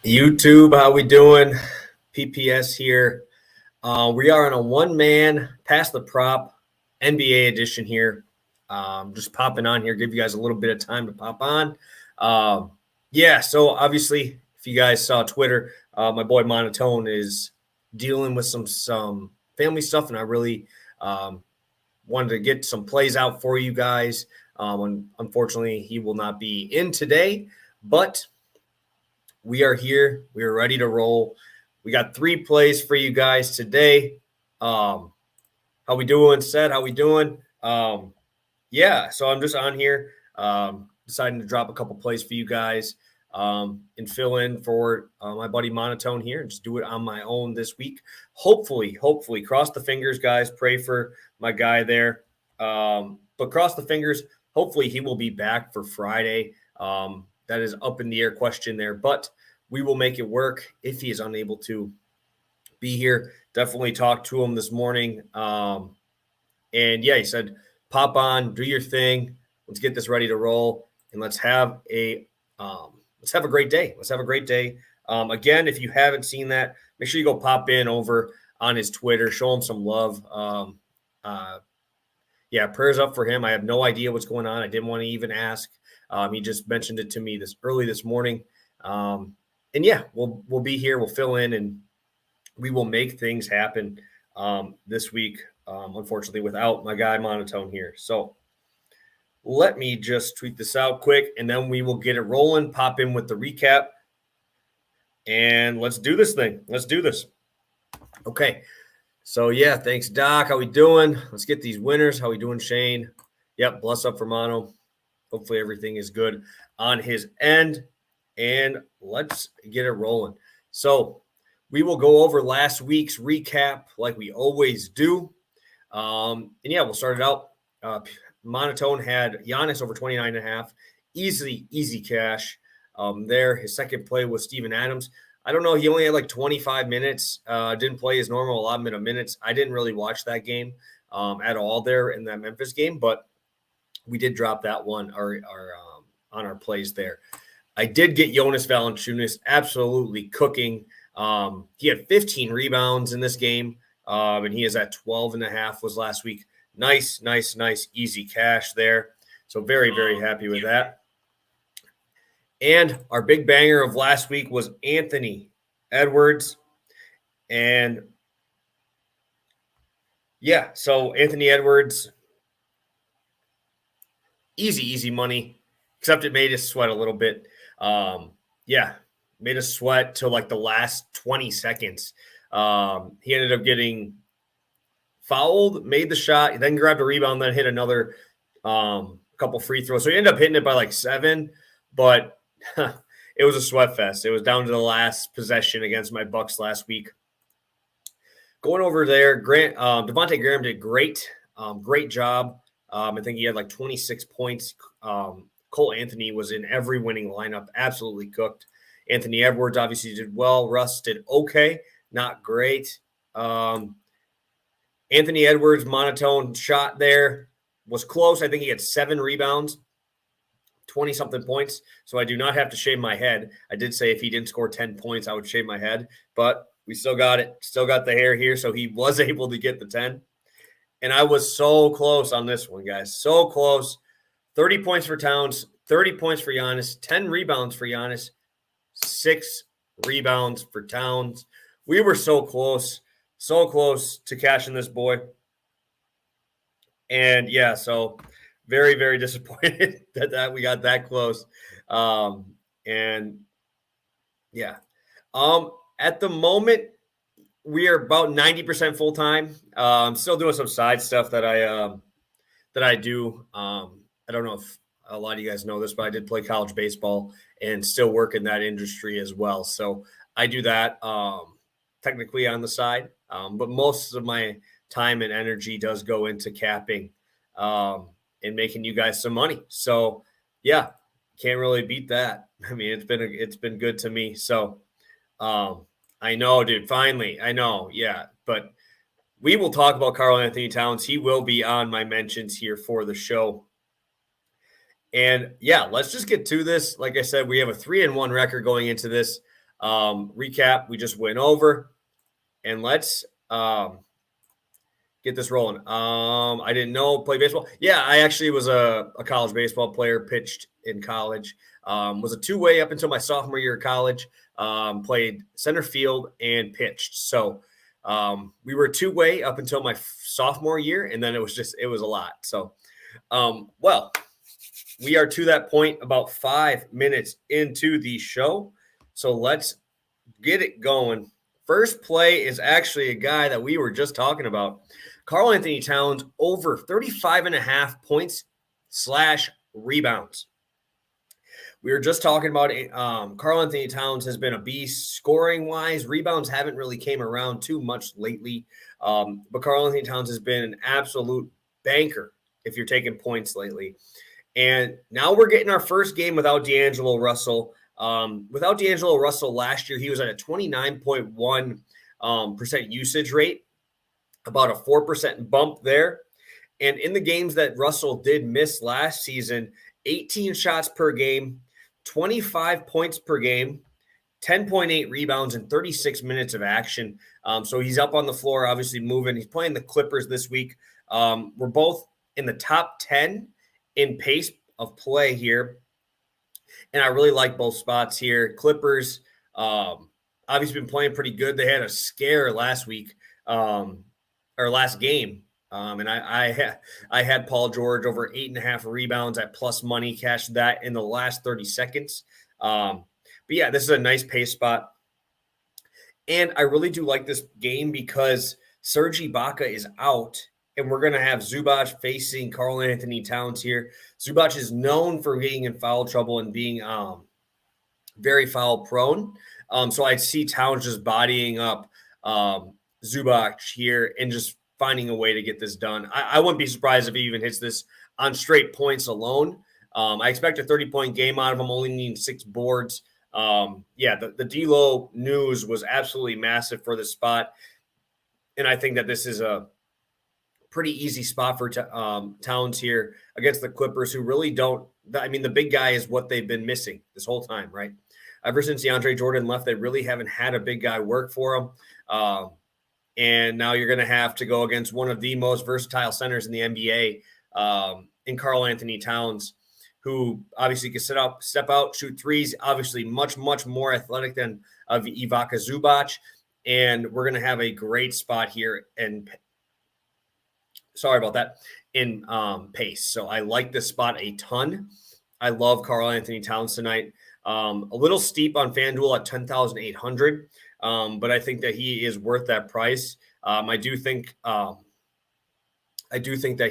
YouTube, how we doing? PPS here. We are on a one-man pass the prop NBA edition here. Just popping on here, give you guys a little bit of time to pop on. So obviously, if you guys saw Twitter, my boy Monotone is dealing with some family stuff, and I really wanted to get some plays out for you guys. Unfortunately, he will not be in today, but we are here. We are ready to roll. We got 3 plays for you guys today. How we doing, Seth? How we doing? So I'm just on here deciding to drop a couple plays for you guys and fill in for my buddy Monotone here and just do it on my own this week. Hopefully, cross the fingers, guys. Pray for my guy there. But cross the fingers. Hopefully he will be back for Friday. That is up in the air question there, but we will make it work if he is unable to be here. Definitely talked to him this morning. He said, pop on, do your thing. Let's get this ready to roll, and let's have a great day. Let's have a great day. Again, if you haven't seen that, make sure you go pop in over on his Twitter, show him some love. Prayers up for him. I have no idea what's going on. I didn't want to even ask. He just mentioned it to me early this morning. We'll be here. We'll fill in, and we will make things happen this week, unfortunately, without my guy Monotone here. So let me just tweet this out quick, and then we will get it rolling, pop in with the recap, and let's do this thing. Let's do this. Okay. So, thanks, Doc. How we doing? Let's get these winners. How we doing, Shane? Yep, bless up for Mono. Hopefully everything is good on his end, and let's get it rolling. So we will go over last week's recap like we always do. We'll start it out. Monotone had Jonas over 29.5. Easy cash there. His second play was Steven Adams. I don't know. He only had like 25 minutes. Didn't play his normal allotment of minutes. I didn't really watch that game at all there in that Memphis game, but we did drop that one on our plays there. I did get Jonas Valentinus absolutely cooking. He had 15 rebounds in this game, and he is at 12.5 was last week. Nice, easy cash there. So very, very happy with that. And our big banger of last week was Anthony Edwards. And so Anthony Edwards, easy money, except it made us sweat a little bit. Made us sweat till like the last 20 seconds. He ended up getting fouled, made the shot, then grabbed a rebound, then hit another couple free throws. So he ended up hitting it by like 7, but it was a sweat fest. It was down to the last possession against my Bucks last week. Going over there, Devontae Graham did great. Great job. I think he had like 26 points. Cole Anthony was in every winning lineup, absolutely cooked. Anthony Edwards obviously did well. Russ did okay, not great. Anthony Edwards' monotone shot there was close. I think he had 7 rebounds, 20-something points. So I do not have to shave my head. I did say if he didn't score 10 points, I would shave my head. But we still got it. Still got the hair here, so he was able to get the 10. And I was so close on this one, guys. So close. 30 points for Towns, 30 points for Giannis, 10 rebounds for Giannis, 6 rebounds for Towns. We were so close to cashing this boy. And so very, very disappointed that we got that close. At the moment, we are about 90% full time. I'm still doing some side stuff that I do. I don't know if a lot of you guys know this, but I did play college baseball and still work in that industry as well. So I do that technically on the side, but most of my time and energy does go into capping and making you guys some money. So can't really beat that. I mean, it's been good to me. So I know, dude. Finally, I know. Yeah, but we will talk about Karl Anthony Towns. He will be on my mentions here for the show. And let's just get to this. Like I said, we have a 3-1 record going into this. Recap, we just went over. And let's get this rolling. I didn't know play baseball. Yeah, I actually was a college baseball player, pitched in college. Was a two-way up until my sophomore year of college. Played center field and pitched. So we were two-way up until my sophomore year, and then it was a lot. So, well, we are to that point about 5 minutes into the show. So let's get it going. First play is actually a guy that we were just talking about. Karl-Anthony Towns over 35.5 points / rebounds. We were just talking about it. Karl-Anthony Towns has been a beast scoring-wise. Rebounds haven't really came around too much lately. But Karl-Anthony Towns has been an absolute banker if you're taking points lately. And now we're getting our first game without D'Angelo Russell. Without D'Angelo Russell last year, he was at a 29.1% usage rate, about a 4% bump there. And in the games that Russell did miss last season, 18 shots per game, 25 points per game, 10.8 rebounds, and 36 minutes of action. So he's up on the floor, obviously moving. He's playing the Clippers this week. We're both in the top 10 in pace of play here. And I really like both spots here. Clippers, obviously been playing pretty good. They had a scare last week, or last game. And I had Paul George over 8.5 rebounds at plus money, cashed that in the last 30 seconds. But yeah, this is a nice pace spot. And I really do like this game because Serge Ibaka is out. And we're going to have Zubac facing Karl-Anthony Towns here. Zubac is known for being in foul trouble and being very foul prone. So I'd see Towns just bodying up Zubac here and just finding a way to get this done. I wouldn't be surprised if he even hits this on straight points alone. I expect a 30-point game out of him, only needing 6 boards. The D-Lo news was absolutely massive for this spot. And I think that this is a pretty easy spot for Towns here against the Clippers, who really don't. I mean, the big guy is what they've been missing this whole time, right? Ever since DeAndre Jordan left, they really haven't had a big guy work for them. And now you're going to have to go against one of the most versatile centers in the NBA, in Karl-Anthony Towns, who obviously can step out, shoot threes, obviously much, much more athletic than Ivica Zubac. And we're going to have a great spot here and in pace. So I like this spot a ton. I love Karl-Anthony Towns tonight. A little steep on FanDuel at 10,800, but I think that he is worth that price. I do think that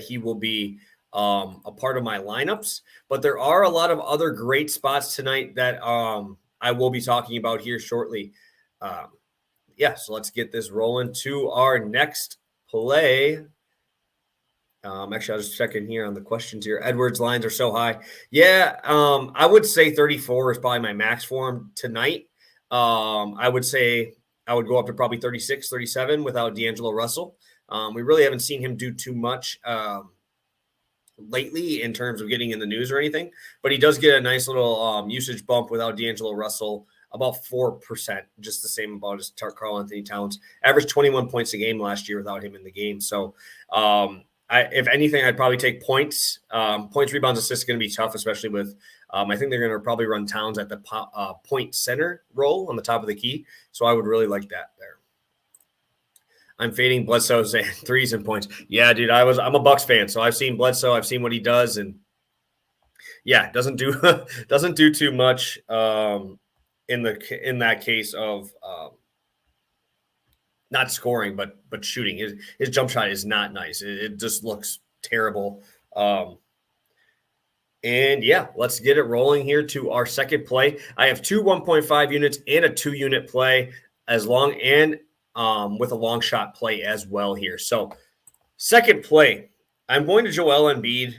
he will be a part of my lineups, but there are a lot of other great spots tonight that I will be talking about here shortly. So let's get this rolling to our next play. Actually, I'll just check in here on the questions here. Edwards' lines are so high. Yeah, I would say 34 is probably my max for him tonight. I would say I would go up to probably 36, 37 without D'Angelo Russell. We really haven't seen him do too much lately in terms of getting in the news or anything, but he does get a nice little usage bump without D'Angelo Russell, about 4%, just the same about as Karl-Anthony Towns. Averaged 21 points a game last year without him in the game. So, if anything, I'd probably take points. Points, rebounds, assists going to be tough, especially with I think they're going to probably run Towns at the point center role on the top of the key. So I would really like that there. I'm fading Bledsoe saying threes and points. Yeah, dude, I'm a Bucks fan, so I've seen Bledsoe. I've seen what he does, and yeah, doesn't do too much in that case of not scoring, but shooting. His jump shot is not nice. It just looks terrible. And yeah, let's get it rolling here to our second play. I have 2 1.5 units and a 2-unit play with a long shot play as well here. So second play, I'm going to Joel Embiid,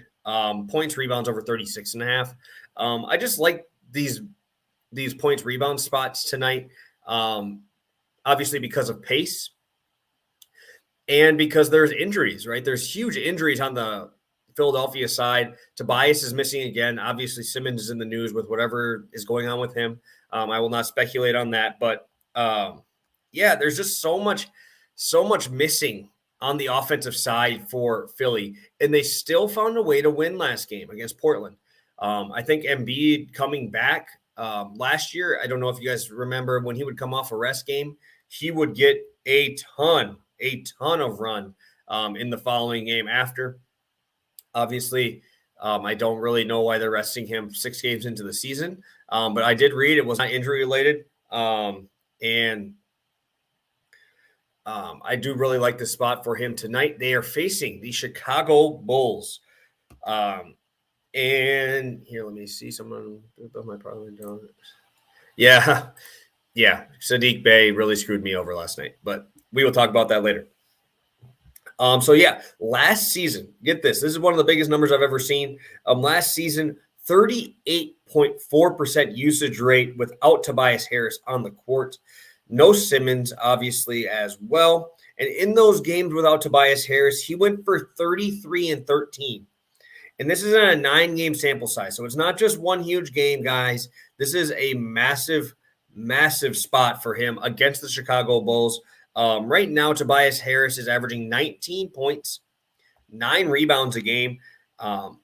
points, rebounds over 36.5. I just like these points, rebound spots tonight. Obviously because of pace and because there's injuries, right? There's huge injuries on the Philadelphia side. Tobias is missing again. Obviously Simmons is in the news with whatever is going on with him. I will not speculate on that, but yeah, there's just so much missing on the offensive side for Philly, and they still found a way to win last game against Portland. I think Embiid coming back last year, I don't know if you guys remember when he would come off a rest game, he would get a ton of run in the following game after. Obviously, I don't really know why they're resting him 6 games into the season, but I did read it was not injury related, and I do really like the spot for him tonight. They are facing the Chicago Bulls. And here, let me see someone above my parlay down. Yeah. Saddiq Bey really screwed me over last night, but we will talk about that later. So yeah, last season, get this. This is one of the biggest numbers I've ever seen. Last season, 38.4% usage rate without Tobias Harris on the court. No Simmons, obviously, as well. And in those games without Tobias Harris, he went for 33 and 13. And this is in a 9-game sample size. So it's not just one huge game, guys. This is a massive spot for him against the Chicago Bulls. Right now, Tobias Harris is averaging 19 points, 9 rebounds a game. And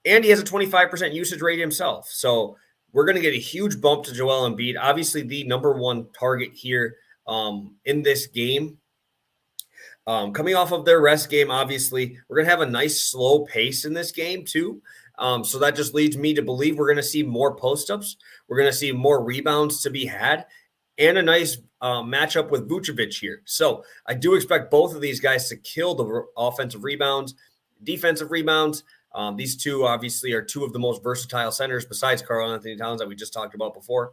he has a 25% usage rate himself. So we're going to get a huge bump to Joel Embiid. Obviously, the number one target here in this game. Coming off of their rest game, obviously, we're going to have a nice slow pace in this game too. So that just leads me to believe we're going to see more post-ups. We're going to see more rebounds to be had and a nice matchup with Vucevic here. So I do expect both of these guys to kill the offensive rebounds, defensive rebounds. These two obviously are two of the most versatile centers besides Karl-Anthony Towns that we just talked about before.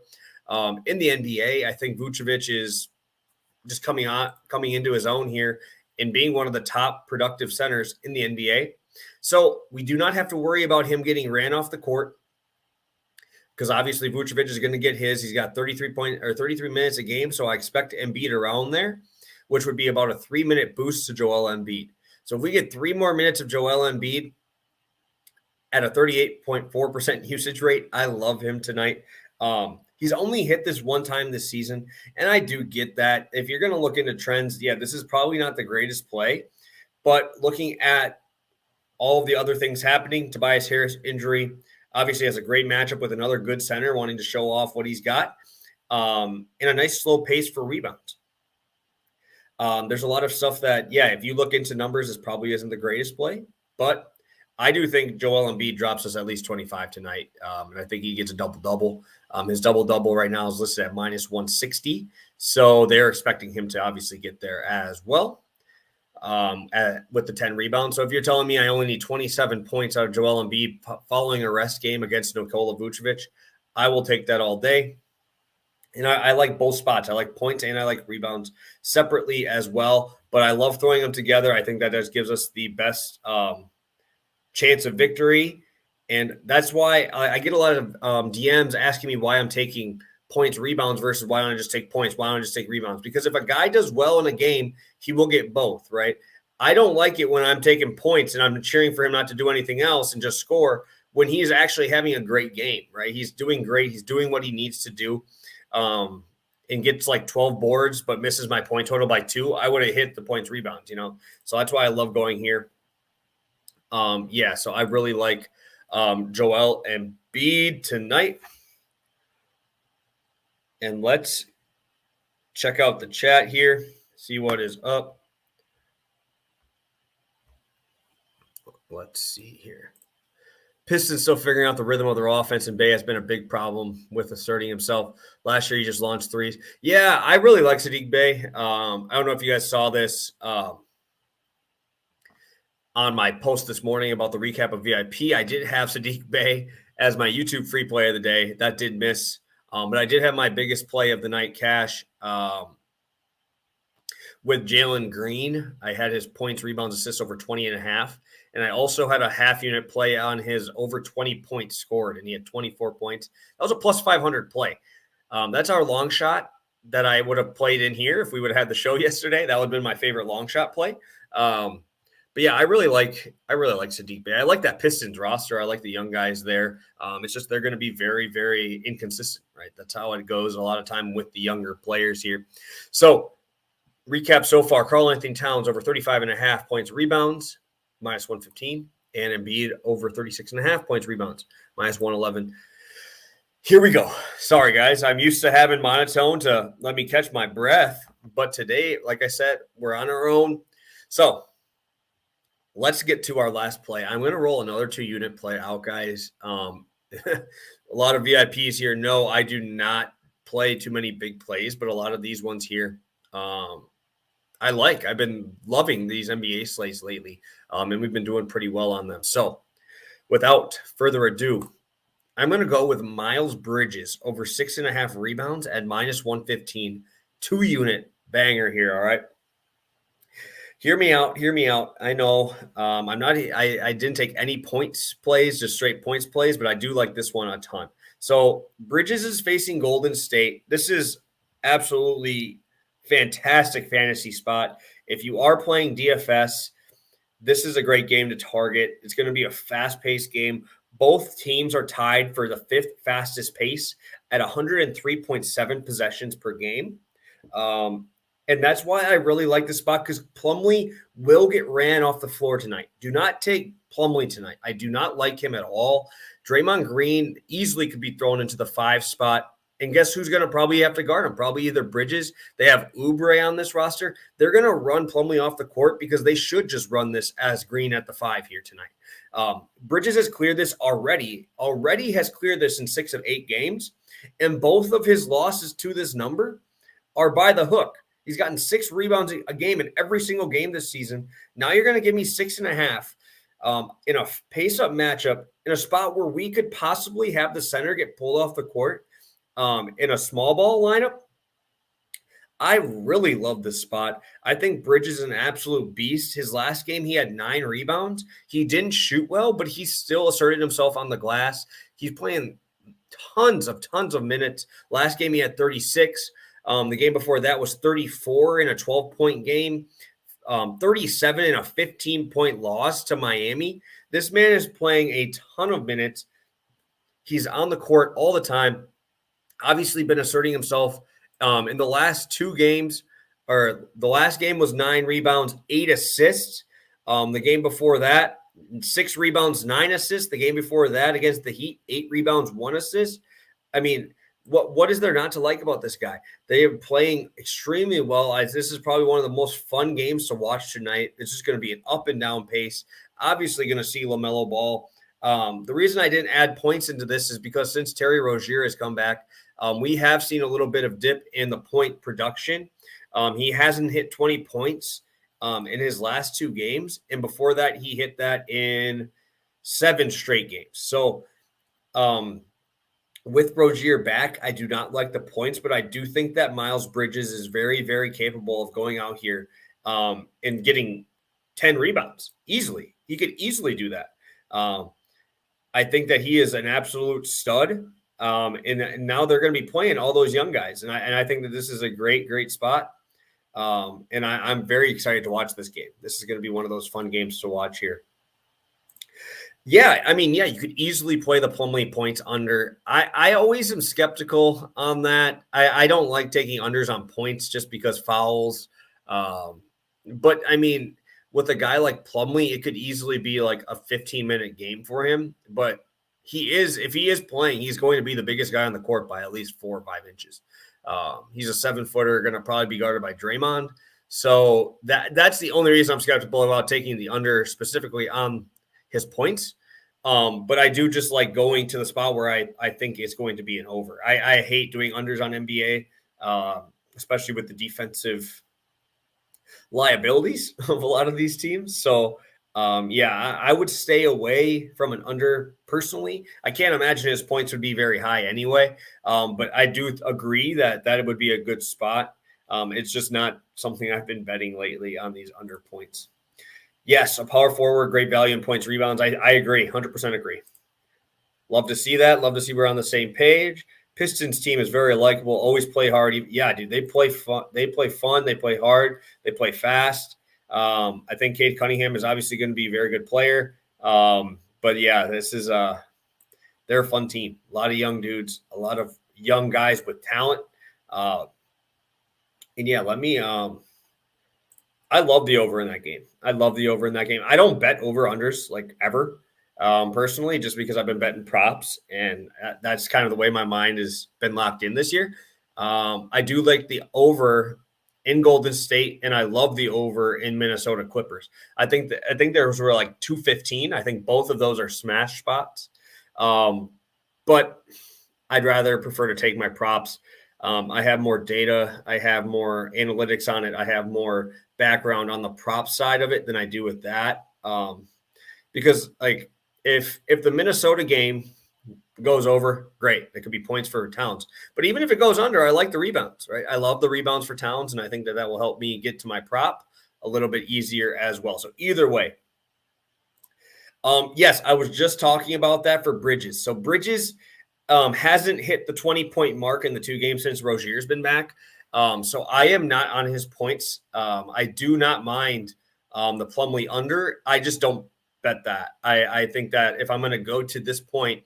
In the NBA, I think Vucevic is just coming into his own here and being one of the top productive centers in the NBA. So we do not have to worry about him getting ran off the court because obviously Vucevic is going to get his. He's got 33 minutes a game, so I expect Embiid around there, which would be about a 3-minute boost to Joel Embiid. So if we get 3 more minutes of Joel Embiid at a 38.4% usage rate, I love him tonight. He's only hit this one time this season, and I do get that. If you're going to look into trends, yeah, this is probably not the greatest play, but looking at all of the other things happening, Tobias Harris injury, obviously has a great matchup with another good center wanting to show off what he's got, and a nice slow pace for rebounds. There's a lot of stuff that, yeah, if you look into numbers, this probably isn't the greatest play, but I do think Joel Embiid drops us at least 25 tonight, and I think he gets a double-double. His double-double right now is listed at minus 160, so they're expecting him to obviously get there as well with the 10 rebounds. So if you're telling me I only need 27 points out of Joel Embiid following a rest game against Nikola Vucevic, I will take that all day. And I like both spots. I like points and I like rebounds separately as well, but I love throwing them together. I think that just gives us the best chance of victory. And that's why I get a lot of DMs asking me why I'm taking points, rebounds versus why don't I just take points? Why don't I just take rebounds? Because if a guy does well in a game, he will get both, right? I don't like it when I'm taking points and I'm cheering for him not to do anything else and just score when he's actually having a great game, right? He's doing great. He's doing what he needs to do and gets like 12 boards but misses my point total by 2. I would have hit the points, rebounds, So that's why I love going here. So I really like Joel Embiid tonight. And let's check out the chat here, see what is up. Let's see here. Pistons still figuring out the rhythm of their offense, and Bey has been a big problem with asserting himself. Last year, he just launched threes. Yeah, I really like Saddiq Bey. I don't know if you guys saw this on my post this morning about the recap of VIP. I did have Saddiq Bey as my YouTube free play of the day. That did miss. But I did have my biggest play of the night cash with Jalen Green. I had his points, rebounds, assists over 20.5. And I also had a half unit play on his over 20 points scored, and he had 24 points. That was a plus 500 play. That's our long shot that I would have played in here if we would have had the show yesterday. That would have been my favorite long shot play. But yeah, I really like Sadiq Bey. I like that Pistons roster. I like the young guys there. It's just they're going to be very, very inconsistent, right? That's how it goes a lot of time with the younger players here. So recap so far: Karl-Anthony Towns over 35.5 points, rebounds, minus 115, and Embiid over 36.5 points, rebounds, minus 111. Here we go. Sorry, guys. I'm used to having Monotone to let me catch my breath, but today, like I said, we're on our own. So let's get to our last play. I'm going to roll another 2-unit play out, guys. A lot of VIPs here know I do not play too many big plays, but a lot of these ones here, I like. I've been loving these NBA slates lately, and we've been doing pretty well on them. So without further ado, I'm going to go with Miles Bridges over 6.5 rebounds at minus 115, 2-unit banger here. All right. Hear me out. I know I didn't take any points plays, just straight points plays, but I do like this one a ton. So Bridges is facing Golden State. This is absolutely fantastic fantasy spot. If you are playing DFS, this is a great game to target. It's going to be a fast-paced game. Both teams are tied for the 5th fastest pace at 103.7 possessions per game. And that's why I really like this spot, because Plumlee will get ran off the floor tonight. Do not take Plumlee tonight. I do not like him at all. Draymond Green easily could be thrown into the 5 spot. And guess who's going to probably have to guard him? Probably either Bridges. They have Oubre on this roster. They're going to run Plumlee off the court because they should just run this as Green at the 5 here tonight. Bridges has cleared this already has cleared this in 6 of 8 games. And both of his losses to this number are by the hook. He's gotten 6 rebounds a game in every single game this season. Now you're going to give me 6.5 in a pace-up matchup in a spot where we could possibly have the center get pulled off the court in a small ball lineup. I really love this spot. I think Bridges is an absolute beast. His last game, he had 9 rebounds. He didn't shoot well, but he still asserted himself on the glass. He's playing tons of minutes. Last game, he had 36. The game before that was 34 in a 12-point game, 37 in a 15-point loss to Miami. This man is playing a ton of minutes. He's on the court all the time. Obviously been asserting himself in the last 2 games, or the last game was 9 rebounds, 8 assists. The game before that, 6 rebounds, 9 assists. The game before that against the Heat, 8 rebounds, 1 assist. I mean, what is there not to like about this guy? They are playing extremely well. This is probably one of the most fun games to watch tonight. It's just going to be an up and down pace. Obviously going to see LaMelo Ball. The reason I didn't add points into this is because since Terry Rozier has come back, we have seen a little bit of dip in the point production. He hasn't hit 20 points in his last 2 games. And before that, he hit that in 7 straight games. So, with Rozier back, I do not like the points, but I do think that Miles Bridges is very, very capable of going out here and getting 10 rebounds easily. He could easily do that. I think that he is an absolute stud. And now they're going to be playing all those young guys. And I think that this is a great, great spot. And I'm very excited to watch this game. This is going to be one of those fun games to watch here. Yeah, I mean, you could easily play the Plumlee points under. I always am skeptical on that. I don't like taking unders on points just because fouls. But, I mean, with a guy like Plumlee, it could easily be like a 15-minute game for him. But if he is playing, he's going to be the biggest guy on the court by at least 4 or 5 inches. He's a 7-footer, going to probably be guarded by Draymond. So that's the only reason I'm skeptical about taking the under specifically on his points. But I do just like going to the spot where I think it's going to be an over. I hate doing unders on NBA, especially with the defensive liabilities of a lot of these teams. So, I would stay away from an under personally. I can't imagine his points would be very high anyway. But I do agree that it would be a good spot. It's just not something I've been betting lately on these under points. Yes, a power forward, great value in points, rebounds. I agree, 100% agree. Love to see that. Love to see we're on the same page. Pistons team is very likable, always play hard. Yeah, dude, they play fun. They play fun. They play hard. They play fast. I think Cade Cunningham is obviously going to be a very good player. But yeah, this is they're a fun team. A lot of young dudes, a lot of young guys with talent. And yeah, I love the over in that game. I love the over in that game. I don't bet over unders like ever, personally, just because I've been betting props, and that's kind of the way my mind has been locked in this year. I do like the over in Golden State, and I love the over in Minnesota Clippers. I think those were like 215. I think both of those are smash spots, but I'd rather prefer to take my props. I have more data. I have more analytics on it. I have more background on the prop side of it than I do with that. Because like if the Minnesota game goes over, great. It could be points for Towns. But even if it goes under, I like the rebounds, right? I love the rebounds for Towns, and I think that will help me get to my prop a little bit easier as well. So either way. Yes, I was just talking about that for Bridges. So Bridges hasn't hit the 20-point mark in the 2 games since Rozier's been back. So I am not on his points. I do not mind the Plumlee under. I just don't bet that. I think that if I'm going to go to this point,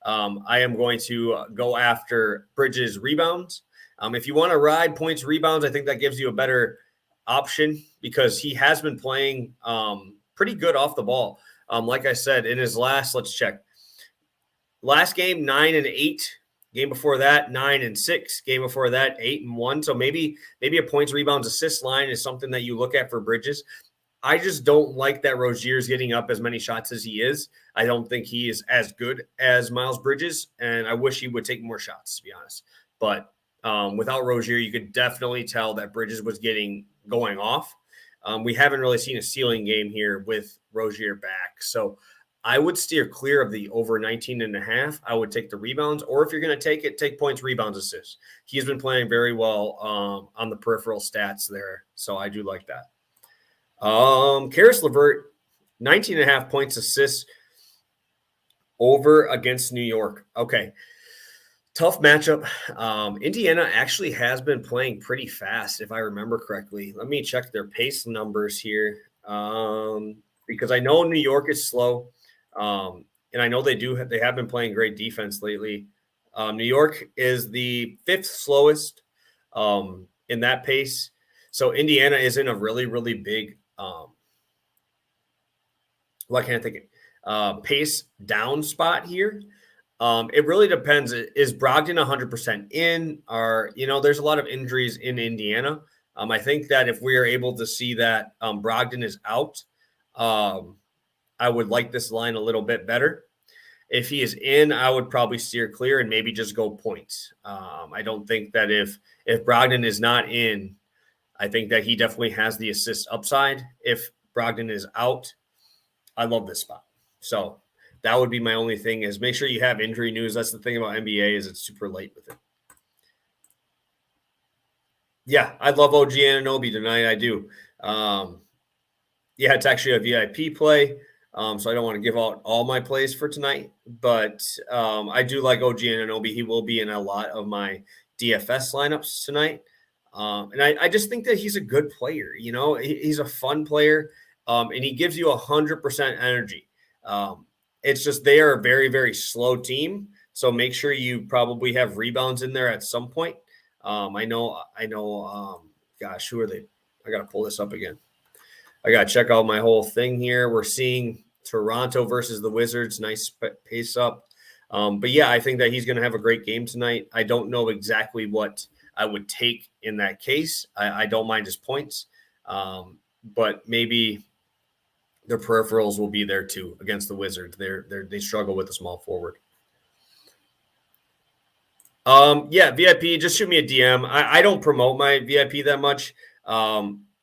I am going to go after Bridges rebounds. If you want to ride points rebounds, I think that gives you a better option because he has been playing pretty good off the ball. Like I said, in his let's check. Last game, 9-8. Game before that, 9-6. Game before that, 8-1. So maybe a points, rebounds, assist line is something that you look at for Bridges. I just don't like that Rozier's getting up as many shots as he is. I don't think he is as good as Miles Bridges, and I wish he would take more shots, to be honest. But without Rozier, you could definitely tell that Bridges was going off. We haven't really seen a ceiling game here with Rozier back. So I would steer clear of the over 19.5. I would take the rebounds, or if you're going to take it, take points, rebounds, assists. He's been playing very well on the peripheral stats there, so I do like that. Karis LeVert, 19.5 points, assists over against New York. Okay, tough matchup. Indiana actually has been playing pretty fast, if I remember correctly. Let me check their pace numbers here, because I know New York is slow. And I know they have been playing great defense lately. New York is the 5th slowest in that pace. So Indiana is in a really, really big pace down spot here. It really depends. Is Brogdon 100% in? There's a lot of injuries in Indiana. I think that if we are able to see that Brogdon is out, I would like this line a little bit better. If he is in, I would probably steer clear and maybe just go points. I don't think that if Brogdon is not in, I think that he definitely has the assist upside. If Brogdon is out, I love this spot. So that would be my only thing is make sure you have injury news. That's the thing about NBA is it's super late with it. Yeah, I love OG Anunoby tonight. I do. It's actually a VIP play. So I don't want to give out all my plays for tonight, but I do like OG Anunoby. He will be in a lot of my DFS lineups tonight. And I just think that he's a good player. He's a fun player, and he gives you 100% energy. It's just they are a very, very slow team. So make sure you probably have rebounds in there at some point. I know. Gosh, who are they? I got to pull this up again. I got to check out my whole thing here. We're seeing Toronto versus the Wizards. Nice pace up. But yeah, I think that he's going to have a great game tonight. I don't know exactly what I would take in that case. I don't mind his points. But maybe their peripherals will be there too against the Wizards. They struggle with a small forward. VIP, just shoot me a DM. I don't promote my VIP that much.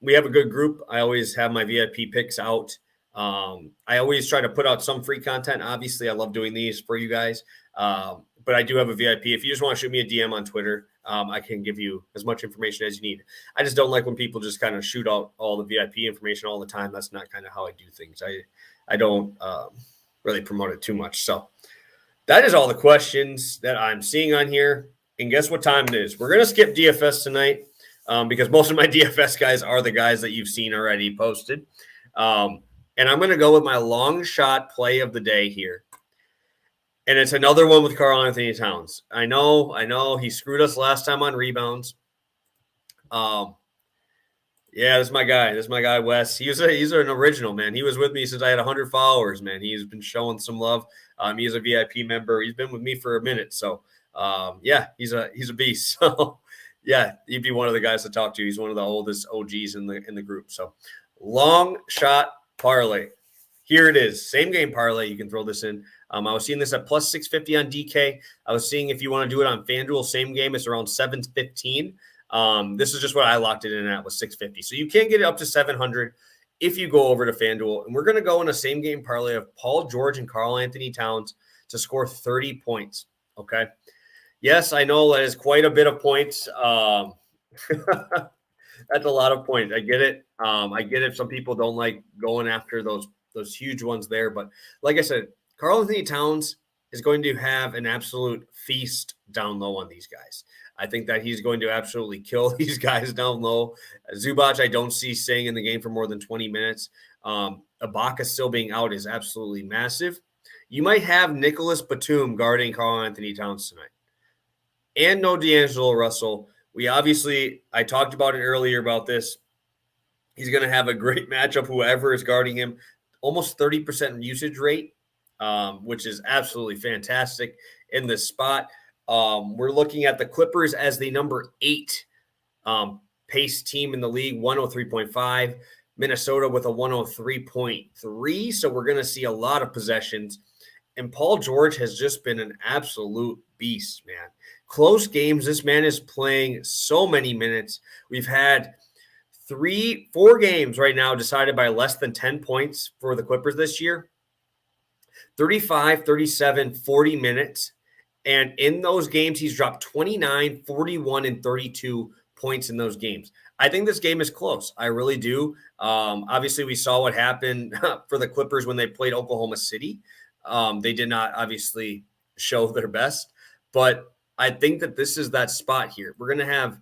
We have a good group. I always have my VIP picks out. I always try to put out some free content. Obviously, I love doing these for you guys. But I do have a VIP. If you just want to shoot me a DM on Twitter, I can give you as much information as you need. I just don't like when people just kind of shoot out all the VIP information all the time. That's not kind of how I do things. I don't really promote it too much. So that is all the questions that I'm seeing on here. And guess what time it is? We're going to skip DFS tonight. because most of my DFS guys are the guys that you've seen already posted. And I'm going to go with my long shot play of the day here. And it's another one with Karl-Anthony Towns. I know. He screwed us last time on rebounds. Yeah, this is my guy. This is my guy, Wes. He's an original, man. He was with me since I had 100 followers, man. He's been showing some love. He is a VIP member. He's been with me for a minute. So, yeah, he's a beast. So, yeah, he'd be one of the guys to talk to. He's one of the oldest OGs in the group. So, long shot parlay. Here it is. Same game parlay. You can throw this in. I was seeing this at plus 650 on DK. I was seeing if you want to do it on FanDuel, same game. It's around 715. This is just what I locked it in at, was 650. So you can get it up to 700 if you go over to FanDuel. And we're going to go in a same game parlay of Paul George and Karl-Anthony Towns to score 30 points. Okay. Yes, I know that is quite a bit of points. That's a lot of points. I get it. I get it. Some people don't like going after those huge ones there. But like I said, Karl-Anthony Towns is going to have an absolute feast down low on these guys. I think that he's going to absolutely kill these guys down low. Zubac, I don't see staying in the game for more than 20 minutes. Ibaka still being out is absolutely massive. You might have Nicholas Batum guarding Karl-Anthony Towns tonight. And no D'Angelo Russell. I talked about it earlier about this. He's going to have a great matchup, whoever is guarding him. Almost 30% usage rate, which is absolutely fantastic in this spot. We're looking at the Clippers as the number 8 pace team in the league, 103.5. Minnesota with a 103.3. So we're going to see a lot of possessions. And Paul George has just been an absolute beast, man. Close games. This man is playing so many minutes. We've had 4 games right now decided by less than 10 points for the Clippers this year. 35, 37, 40 minutes. And in those games, he's dropped 29, 41, and 32 points in those games. I think this game is close. I really do. Obviously, we saw what happened for the Clippers when they played Oklahoma City. They did not obviously show their best. But I think that this is that spot here. We're going to have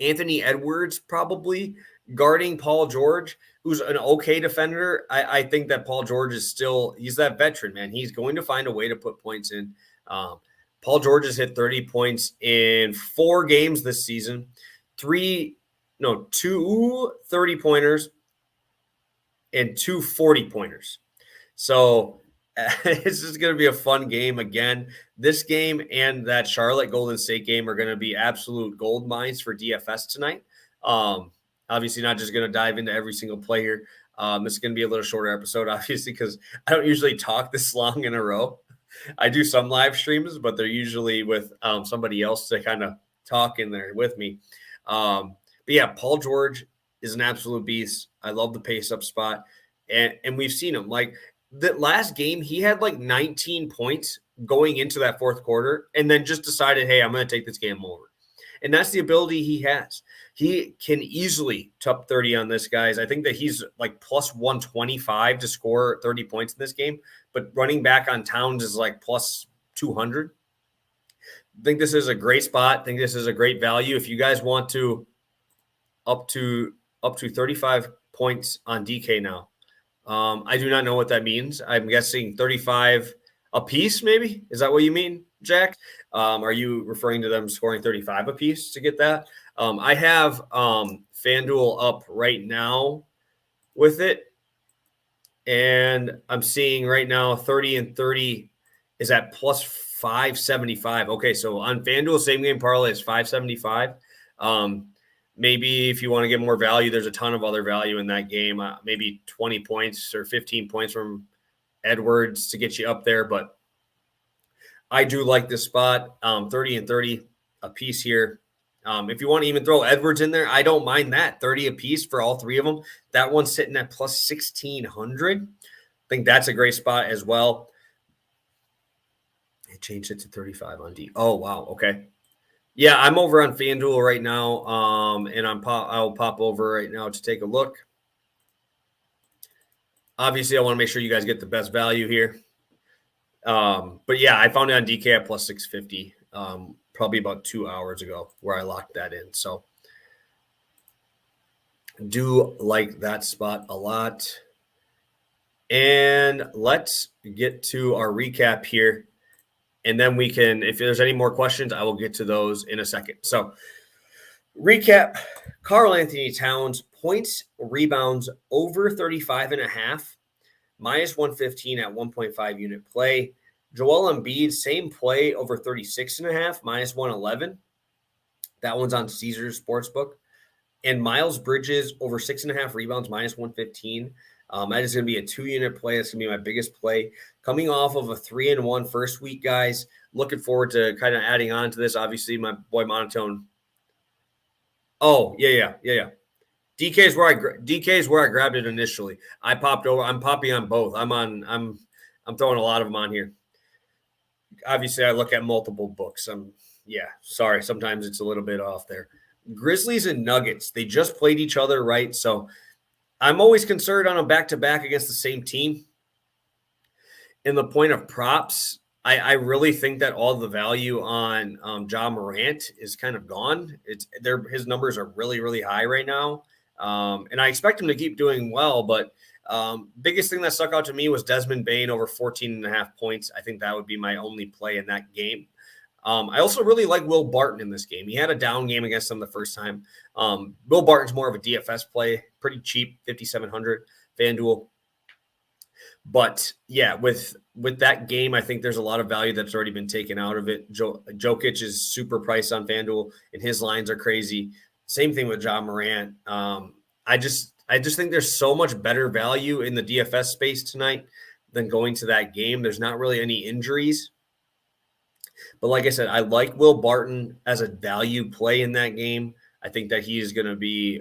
Anthony Edwards probably guarding Paul George, who's an okay defender. I think that Paul George he's that veteran, man. He's going to find a way to put points in. Paul George has hit 30 points in 4 games this season. 2 30-pointers and 2 40-pointers. So this is going to be a fun game again. This game and that Charlotte Golden State game are going to be absolute gold mines for DFS tonight. Obviously, not just going to dive into every single player. This is going to be a little shorter episode, obviously, because I don't usually talk this long in a row. I do some live streams, but they're usually with somebody else to kind of talk in there with me. But yeah, Paul George is an absolute beast. I love the pace up spot. And we've seen him. Like the last game, he had like 19 points going into that fourth quarter and then just decided, hey, I'm going to take this game over. And that's the ability he has. He can easily top 30 on this, guys. I think that he's like plus 125 to score 30 points in this game, but running back on Towns is like plus 200. I think this is a great spot. I think this is a great value. If you guys want to up to 35 points on DK now. I do not know what that means. I'm guessing 35 a piece, maybe? Is that what you mean, Jack? Are you referring to them scoring 35 a piece to get that? I have FanDuel up right now with it, and I'm seeing right now 30 and 30 is at plus 575. Okay, so on FanDuel, same game parlay is 575. Maybe if you want to get more value, there's a ton of other value in that game. Maybe 20 points or 15 points from Edwards to get you up there. But I do like this spot, 30 and 30 a piece here. If you want to even throw Edwards in there, I don't mind that. 30 a piece for all 3 of them. That one's sitting at plus 1,600. I think that's a great spot as well. I changed it to 35 on D. Oh, wow. Okay. Yeah, I'm over on FanDuel right now, and I'll pop over right now to take a look. Obviously, I want to make sure you guys get the best value here. But yeah, I found it on DK at plus 650 probably about 2 hours ago where I locked that in. So Do like that spot a lot. And let's get to our recap here. And then we can, if there's any more questions, I will get to those in a second. So, recap: Karl Anthony Towns, points, rebounds over 35.5, minus 115 at 1.5 unit play. Joel Embiid, same play, over 36.5, minus 111. That one's on Caesars Sportsbook. And Miles Bridges, over 6.5 rebounds, minus 115. That is going to be a 2-unit play. That's going to be my biggest play. Coming off of a 3-1 first week, guys. Looking forward to kind of adding on to this. Obviously, my boy Monotone. Oh, yeah. DK is where I grabbed it initially. I popped over. I'm popping on both. I'm throwing a lot of them on here. Obviously, I look at multiple books. Sorry. Sometimes it's a little bit off there. Grizzlies and Nuggets. They just played each other, right? So I'm always concerned on a back-to-back against the same team. In the point of props, I really think that all the value on Ja Morant is kind of gone. His numbers are really, really high right now. And I expect him to keep doing well, but biggest thing that stuck out to me was Desmond Bane over 14.5 points. I think that would be my only play in that game. I also really like Will Barton in this game. He had a down game against them the first time. Will Barton's more of a DFS play, pretty cheap, 5,700 FanDuel. But yeah, with that game, I think there's a lot of value that's already been taken out of it. Jokic is super priced on FanDuel, and his lines are crazy. Same thing with Ja Morant. I just think there's so much better value in the DFS space tonight than going to that game. There's not really any injuries. But like I said, I like Will Barton as a value play in that game. I think that he is going to be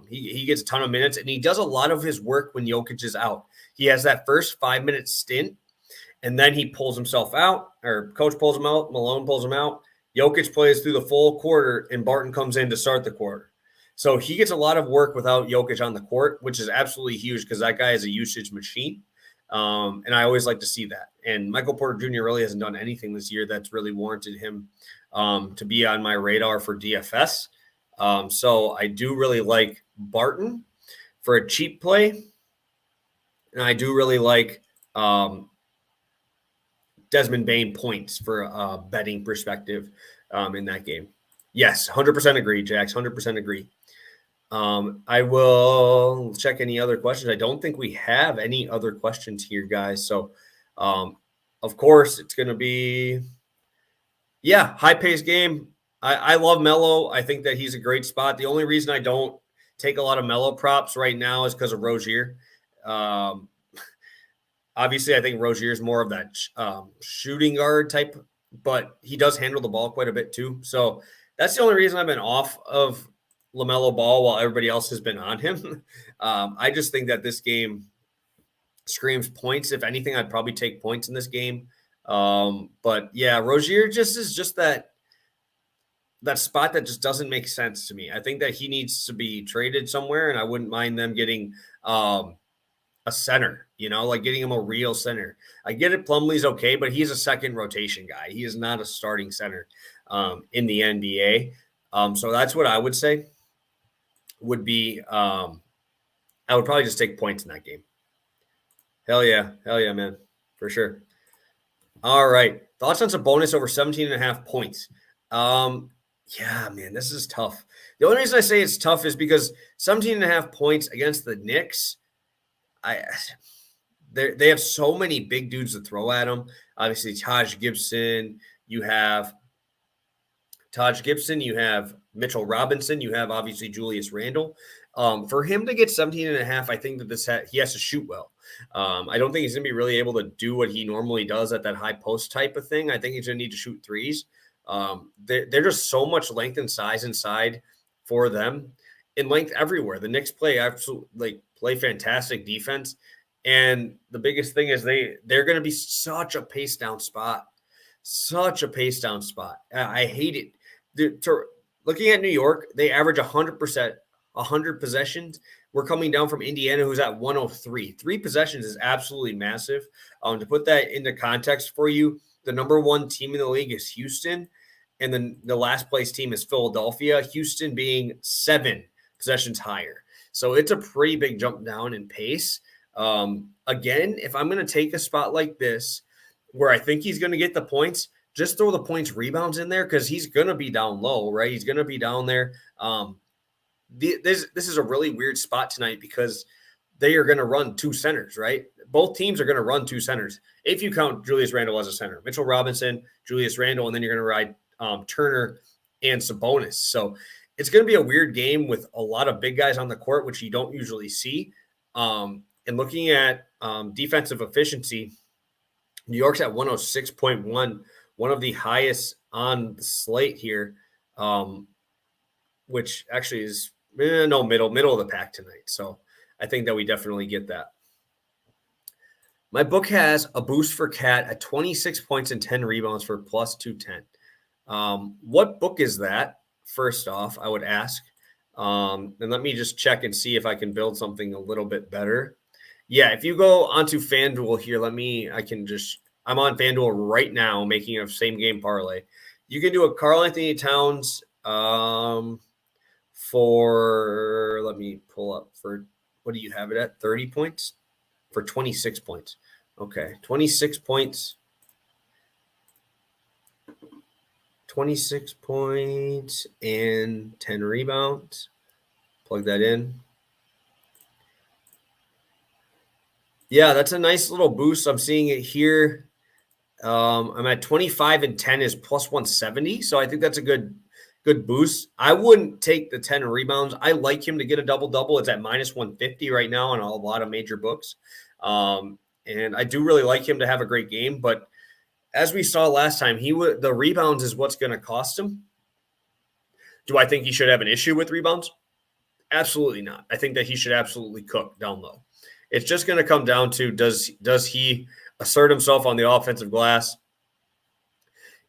he gets a ton of minutes, and he does a lot of his work when Jokic is out. He has that first 5-minute stint, and then he pulls himself out, or coach pulls him out, Malone pulls him out. Jokic plays through the full quarter, and Barton comes in to start the quarter. So he gets a lot of work without Jokic on the court, which is absolutely huge because that guy is a usage machine. And I always like to see that. And Michael Porter Jr. really hasn't done anything this year that's really warranted him to be on my radar for DFS. So I do really like Barton for a cheap play. And I do really like Desmond Bane points for a betting perspective in that game. Yes, 100% agree, Jax, 100% agree. I will check any other questions. I don't think we have any other questions here, guys. So, of course, it's going to be, high-paced game. I love Melo. I think that he's a great spot. The only reason I don't take a lot of Melo props right now is because of Rozier. Obviously, I think Rozier is more of that shooting guard type, but he does handle the ball quite a bit too. So that's the only reason I've been off of LaMelo Ball while everybody else has been on him. I just think that this game screams points. If anything, I'd probably take points in this game. But yeah, Rozier is just that spot that just doesn't make sense to me. I think that he needs to be traded somewhere, and I wouldn't mind them getting a center, like getting him a real center. I get it. Plumlee's okay, but he's a second rotation guy. He is not a starting center in the NBA. So that's what I would say would be, I would probably just take points in that game. Hell yeah, man, for sure. All right. Thoughts on some bonus over 17.5 points. Yeah, man, this is tough. The only reason I say it's tough is because 17.5 points against the Knicks, they have so many big dudes to throw at them. Obviously, Taj Gibson, you have Mitchell Robinson, you have obviously Julius Randle. For him to get 17.5, I think that he has to shoot well. I don't think he's going to be really able to do what he normally does at that high post type of thing. I think he's going to need to shoot threes. They're just so much length and size inside for them, in length everywhere. The Knicks play fantastic defense, and the biggest thing is they're going to be such a pace down spot. I hate it. Looking at New York, they average 100%, 100 possessions. We're coming down from Indiana, who's at 103. 3 possessions is absolutely massive. To put that into context for you, the number 1 team in the league is Houston, and then the last place team is Philadelphia, Houston being 7 possessions higher. So it's a pretty big jump down in pace. Again, if I'm going to take a spot like this where I think he's going to get the points, just throw the points rebounds in there because he's going to be down low, right? He's going to be down there. This is a really weird spot tonight because they are going to run two centers, right? Both teams are going to run two centers. If you count Julius Randle as a center, Mitchell Robinson, Julius Randle, and then you're going to ride Turner and Sabonis. So it's going to be a weird game with a lot of big guys on the court, which you don't usually see. And looking at defensive efficiency, New York's at 106.1, one of the highest on the slate here, which actually is middle of the pack tonight. So I think that we definitely get that. My book has a boost for Cat at 26 points and 10 rebounds for plus 210. What book is that? First off, I would ask. And let me just check and see if I can build something a little bit better. Yeah, if you go onto FanDuel here, I'm on FanDuel right now making a same game parlay. You can do a Karl Anthony Towns let me pull up for, what do you have it at? 30 points? For 26 points. Okay, 26 points. 26 points and 10 rebounds. Plug that in. Yeah, that's a nice little boost. I'm seeing it here. I'm at 25 and 10 is plus 170. So I think that's a good boost. I wouldn't take the 10 rebounds. I like him to get a double-double. It's at minus 150 right now on a lot of major books. And I do really like him to have a great game. But as we saw last time, the rebounds is what's going to cost him. Do I think he should have an issue with rebounds? Absolutely not. I think that he should absolutely cook down low. It's just going to come down to does he assert himself on the offensive glass?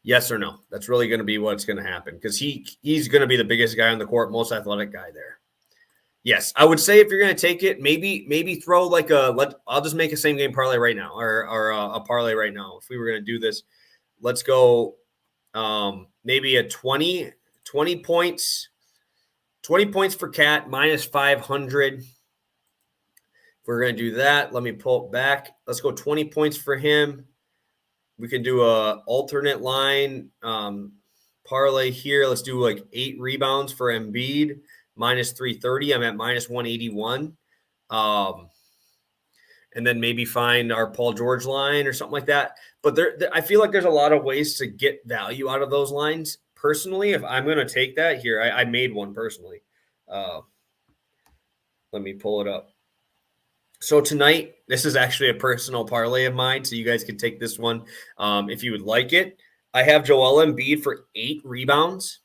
Yes or no? That's really going to be what's going to happen because he's going to be the biggest guy on the court, most athletic guy there. Yes, I would say if you're going to take it, maybe throw I'll just make a same game parlay right now or a parlay right now. If we were going to do this, let's go maybe a 20 points for Cat minus 500. If we're going to do that, let me pull it back. Let's go 20 points for him. We can do a alternate line parlay here. Let's do 8 rebounds for Embiid, minus 330. I'm at minus 181. And then maybe find our Paul George line or something like that. But I feel like there's a lot of ways to get value out of those lines. Personally, if I'm going to take that here, I made one personally. Let me pull it up. So tonight, this is actually a personal parlay of mine, so you guys can take this one if you would like it. I have Joel Embiid for 8 rebounds.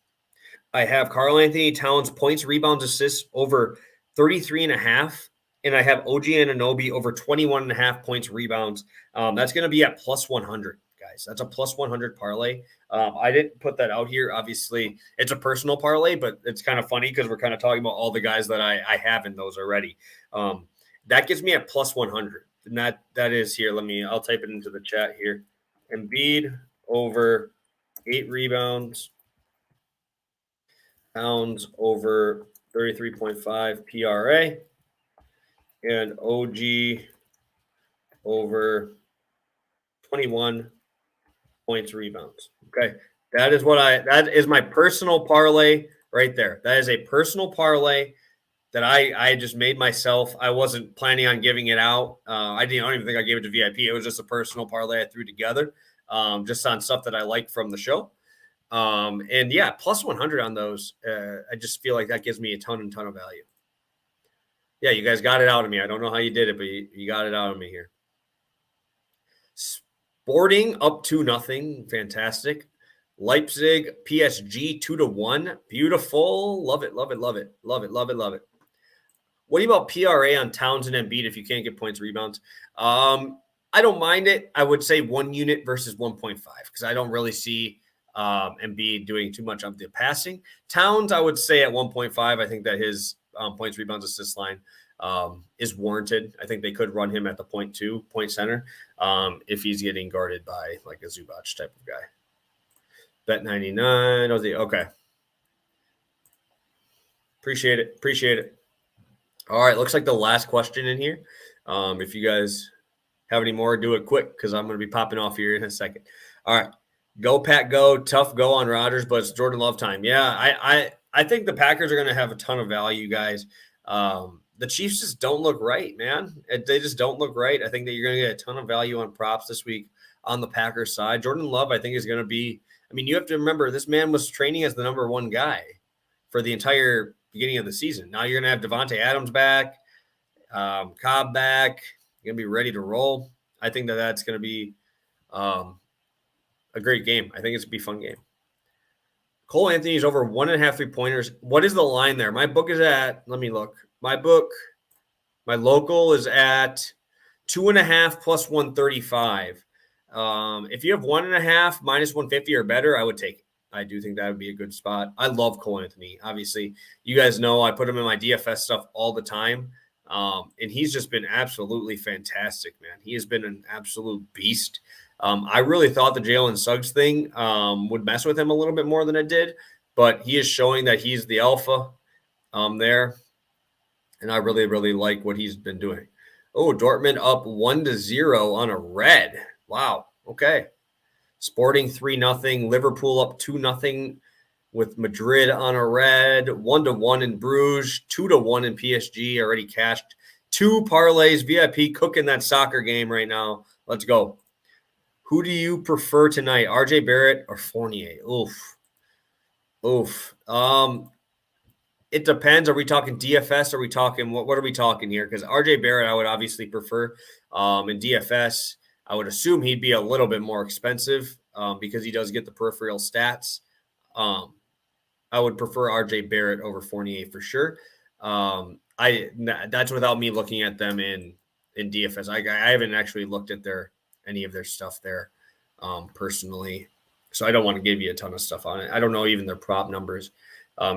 I have Karl Anthony Towns points, rebounds, assists over 33.5, and I have OG Anunoby over 21.5 points, rebounds. That's going to be at plus 100, guys. That's a plus 100 parlay. I didn't put that out here. Obviously, it's a personal parlay, but it's kind of funny because we're kind of talking about all the guys that I have in those already. That gets me at plus 100. And that is here. I'll type it into the chat here. Embiid over 8 rebounds. Towns over 33.5 PRA. And OG over 21 points rebounds. Okay. That is my personal parlay right there. That is a personal parlay that I just made myself. I wasn't planning on giving it out. I don't even think I gave it to VIP. It was just a personal parlay I threw together, just on stuff that I like from the show. And yeah, plus 100 on those. I just feel like that gives me a ton of value. Yeah, you guys got it out of me. I don't know how you did it, but you got it out of me here. Sporting up 2-0. Fantastic. Leipzig, PSG 2-1. Beautiful. Love it. Love it. Love it. Love it. Love it. Love it. What do you about PRA on Towns and Embiid if you can't get points, rebounds? I don't mind it. I would say 1 unit versus 1.5 because I don't really see Embiid doing too much of the passing. Towns, I would say at 1.5. I think that his points, rebounds, assist line is warranted. I think they could run him at the point center if he's getting guarded by like a Zubac type of guy. Bet 99. Okay. Appreciate it. All right, looks like the last question in here. If you guys have any more, do it quick because I'm going to be popping off here in a second. All right, go Pack, go. Tough go on Rodgers, but it's Jordan Love time. Yeah, I think the Packers are going to have a ton of value, guys. The Chiefs just don't look right, man. They just don't look right. I think that you're going to get a ton of value on props this week on the Packers side. Jordan Love, I think, is going to be – I mean, you have to remember this man was training as the number one guy for the entire beginning of the season. Now you're going to have Devontae Adams back, Cobb back. You're going to be ready to roll. I think that that's going to be a great game. I think it's going to be a fun game. Cole Anthony's over 1.5 3-pointers. What is the line there? My book is at – let me look. My local is at 2.5 plus 135. If you have 1.5 minus 150 or better, I would take it. I do think that would be a good spot. I love Cole Anthony. Obviously, you guys know I put him in my DFS stuff all the time. And he's just been absolutely fantastic, man. He has been an absolute beast. I really thought the Jalen Suggs thing would mess with him a little bit more than it did, but he is showing that he's the alpha there. And I really, really like what he's been doing. Oh, Dortmund up 1-0 on a red. Wow. Okay. Sporting 3-0. Liverpool up 2-0 with Madrid on a red. 1-1 in Bruges. 2-1 in PSG. Already cashed 2 parlays. VIP cooking that soccer game right now. Let's go. Who do you prefer tonight? RJ Barrett or Fournier? Oof. It depends. Are we talking DFS? Are we talking what are we talking here? Because RJ Barrett, I would obviously prefer. In DFS, I would assume he'd be a little bit more expensive because he does get the peripheral stats. I would prefer RJ Barrett over Fournier for sure. That's without me looking at them in DFS. I haven't actually looked at any of their stuff there personally, so I don't want to give you a ton of stuff on it. I don't know even their prop numbers.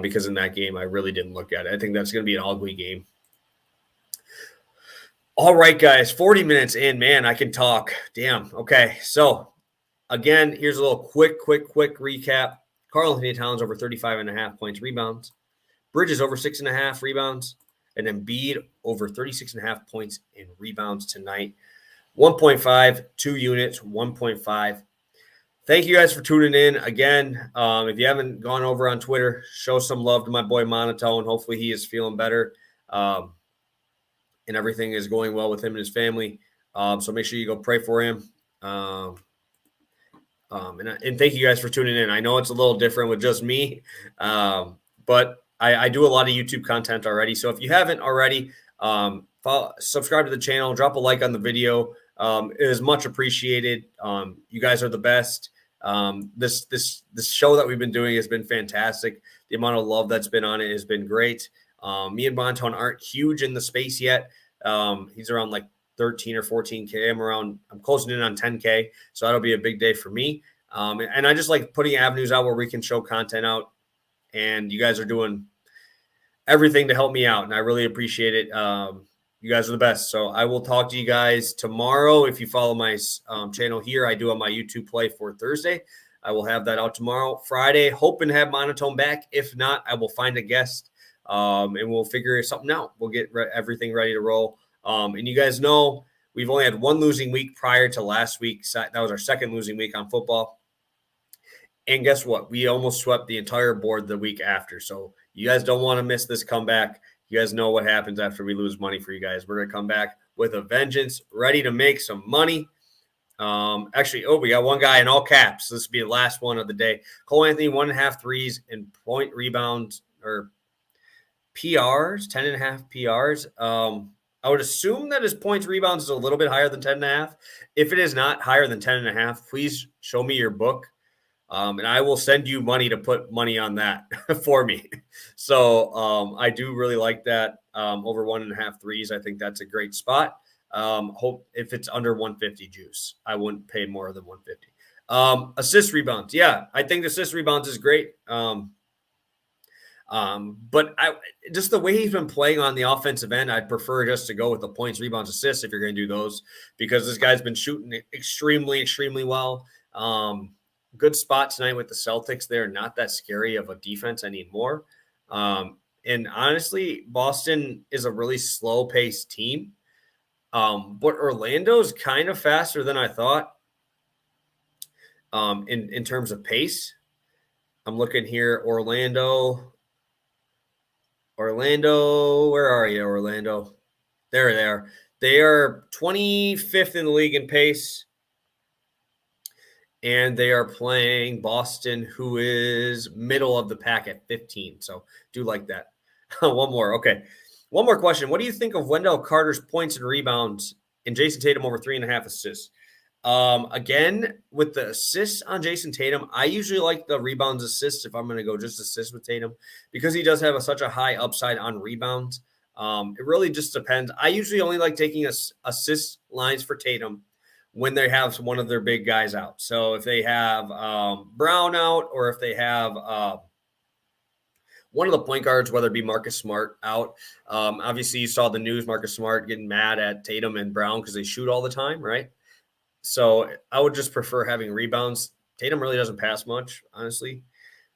Because in that game, I really didn't look at it. I think that's going to be an ugly game. All right, guys, 40 minutes in. Man, I can talk. Damn. Okay, so again, here's a little quick recap. Karl-Anthony Towns over 35.5 points, rebounds. Bridges over 6.5 rebounds. And then Embiid over 36.5 points in rebounds tonight. 1.5, 2 units, 1.5. Thank you guys for tuning in. Again, if you haven't gone over on Twitter, show some love to my boy Monotone. Hopefully he is feeling better and everything is going well with him and his family. So make sure you go pray for him. And thank you guys for tuning in. I know it's a little different with just me, but I do a lot of YouTube content already. So if you haven't already, subscribe to the channel, drop a like on the video. It is much appreciated. You guys are the best. This show that we've been doing has been fantastic. The amount of love that's been on it has been great. Me and Monotone aren't huge in the space yet. He's around like 13 or 14K. I'm closing in on 10K. So that'll be a big day for me. And I just like putting avenues out where we can show content out, and you guys are doing everything to help me out. And I really appreciate it. You guys are the best. So I will talk to you guys tomorrow. If you follow my channel here, I do on my YouTube play for Thursday. I will have that out tomorrow. Friday, hoping to have Monotone back. If not, I will find a guest and we'll figure something out. We'll get everything ready to roll. And you guys know we've only had one losing week prior to last week. That was our second losing week on football. And guess what? We almost swept the entire board the week after. So you guys don't want to miss this comeback. You guys know what happens after we lose money for you guys. We're going to come back with a vengeance, ready to make some money. We got one guy in all caps. This will be the last one of the day. Cole Anthony, 1.5 threes and point rebounds or PRs, 10.5 PRs. I would assume that his points rebounds is a little bit higher than 10.5. If it is not higher than 10.5, please show me your book. And I will send you money to put money on that for me. So I do really like that over 1.5 threes. I think that's a great spot. Hope if it's under 150 juice, I wouldn't pay more than 150. Assist rebounds. Yeah, I think assist rebounds is great. But just the way he's been playing on the offensive end, I'd prefer just to go with the points, rebounds, assists if you're going to do those, because this guy's been shooting extremely, extremely well. Good spot tonight with the Celtics. They're not that scary of a defense anymore. And honestly, Boston is a really slow-paced team. But Orlando's kind of faster than I thought in terms of pace. I'm looking here, Orlando, where are you, Orlando? There they are. They are 25th in the league in pace, and they are playing Boston, who is middle of the pack at 15. So do like that. One more. Okay. One more question. What do you think of Wendell Carter's points and rebounds and Jason Tatum over 3.5 assists? Again, with the assists on Jason Tatum, I usually like the rebounds assists if I'm going to go just assists with Tatum because he does have such a high upside on rebounds. It really just depends. I usually only like taking assist lines for Tatum when they have one of their big guys out. So if they have Brown out or if they have one of the point guards, whether it be Marcus Smart out. Obviously, you saw the news, Marcus Smart getting mad at Tatum and Brown because they shoot all the time, right? So I would just prefer having rebounds. Tatum really doesn't pass much, honestly.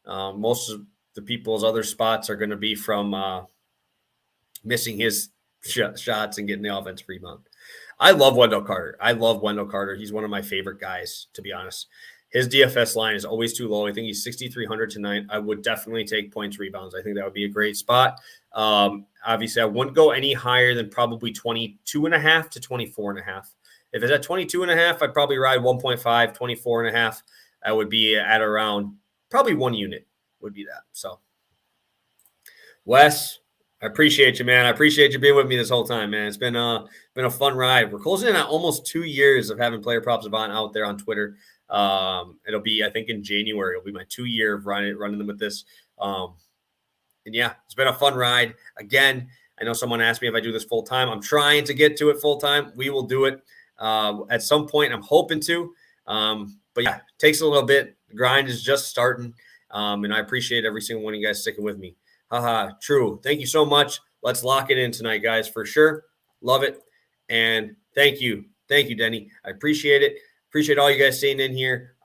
Most of the people's other spots are going to be from missing his shots and getting the offensive rebound. I love Wendell Carter. He's one of my favorite guys, to be honest. His DFS line is always too low. I think he's 6,300 tonight. I would definitely take points, rebounds. I think that would be a great spot. Obviously, I wouldn't go any higher than probably 22.5 to 24.5. If it's at 22.5, I'd probably ride 1.5, 24.5. I would be at around probably 1 unit would be that. So, Wes, I appreciate you, man. I appreciate you being with me this whole time, man. It's been a fun ride. We're closing in on almost 2 years of having Player Props Savant out there on Twitter. It'll be, I think, in January. It'll be my 2 year of running them with this. And yeah, it's been a fun ride. Again, I know someone asked me if I do this full time. I'm trying to get to it full time. We will do it at some point. I'm hoping to. But yeah, it takes a little bit. The grind is just starting. And I appreciate every single one of you guys sticking with me. Haha, true. Thank you so much. Let's lock it in tonight, guys, for sure. Love it. And thank you. Thank you, Denny. I appreciate it. Appreciate all you guys staying in here.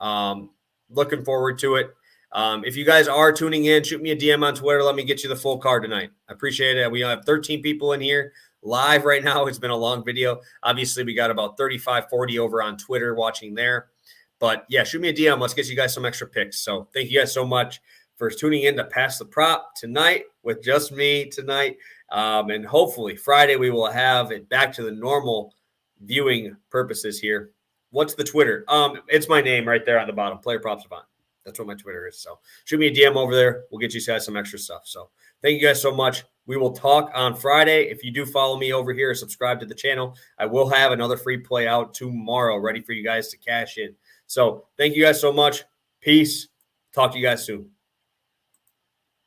Looking forward to it. If you guys are tuning in, shoot me a DM on Twitter. Let me get you the full card tonight. I appreciate it. We have 13 people in here live right now. It's been a long video. Obviously, we got about 35, 40 over on Twitter watching there. But yeah, shoot me a DM. Let's get you guys some extra picks. So thank you guys so much for tuning in to Pass the Prop tonight with just me tonight. And hopefully Friday we will have it back to the normal viewing purposes here. What's the Twitter? It's my name right there on the bottom, Player Props Savant. That's what my Twitter is. So shoot me a DM over there. We'll get you guys some extra stuff. So thank you guys so much. We will talk on Friday. If you do follow me over here, subscribe to the channel, I will have another free play out tomorrow ready for you guys to cash in. So thank you guys so much. Peace. Talk to you guys soon.